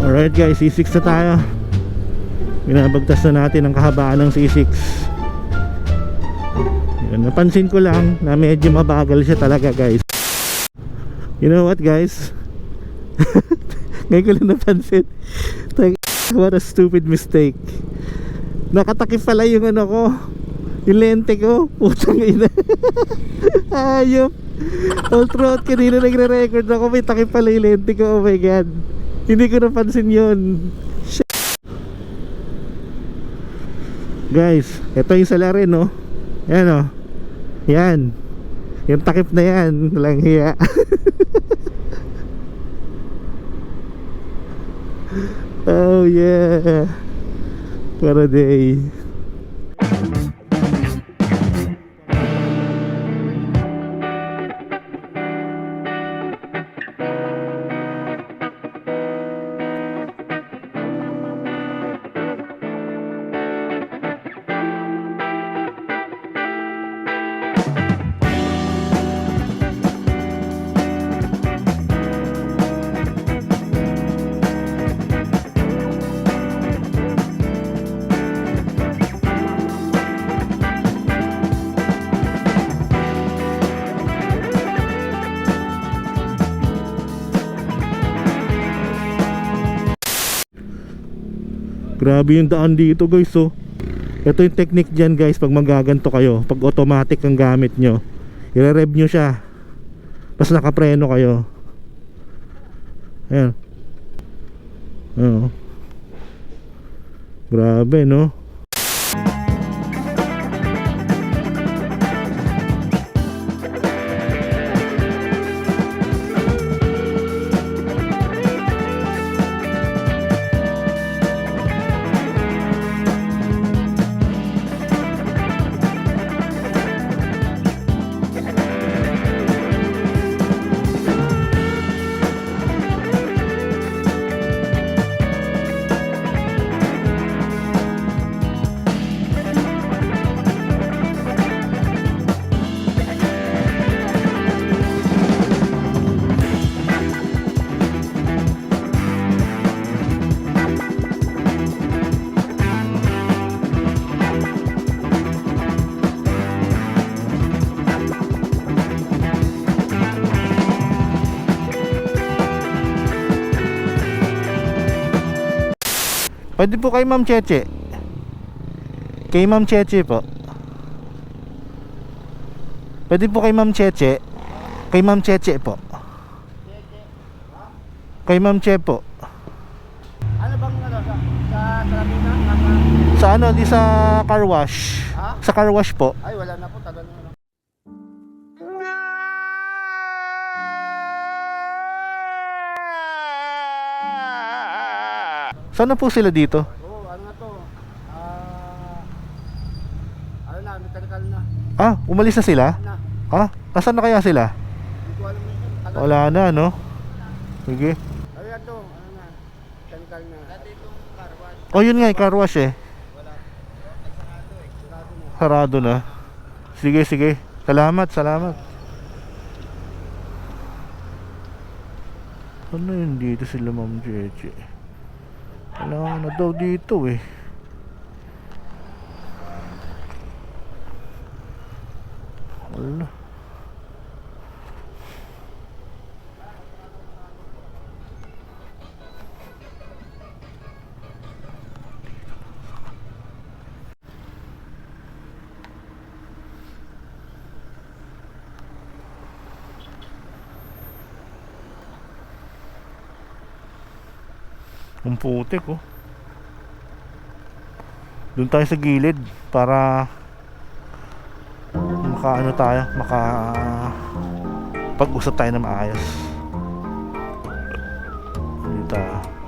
Alright guys, C6 na tayo. Binabagtas na natin ang kahabaan ng C6. Yun, napansin ko lang na medyo mabagal siya talaga guys. You know what guys? Ngayon ko lang napansin. What a stupid mistake. Nakatakip pala yung ano ko, yung lente ko. Putang ina. Ayop. All throughout kanina nagre-record ako, may takip pala yung lente ko. Oh my god, hindi ko napansin yun. Shit. Guys, ito yung salarin, no? Yan, no? Yan. Yung takip na yan, walang hiya. Oh yeah, what a day. Grabe yung daan dito guys, oh. Ito yung technique dyan guys, pag magaganto kayo, pag automatic ang gamit nyo, i-rev nyo siya, tapos nakapreno kayo. Ayan. Oh. Grabe, no? Pwede po kay Ma'am Cheche. Kay Ma'am Cheche po. Pwede po kay Ma'am Cheche. Kay Ma'am Cheche po. Kay Ma'am Che po. Ano bang ano sa Salamina? Sa ano, di sa car wash. Ha? Sa car wash po. Ay wala na po, tagal na. Saan na po sila dito? Oo, ano na to? Ano na, mechanical na. Ah, umalis na sila? Na. Ah, nasaan na kaya sila? Hindi ko alam yun. Tagal. Wala na, no? Sige. Ano yan to? Ano na? Mechanical na. Dati itong car wash. Oh, yun nga, car wash eh. Wala. Nagsarado eh. Sarado na. Sarado na. Sige, sige. Salamat, salamat. Ano yun dito sila Ma'am Cheche? Kailangan na daw dito eh. Wala. Ang putik, oh. Doon tayo sa gilid para makaano tayo, pag-usap tayo na maayos. Dito tayo.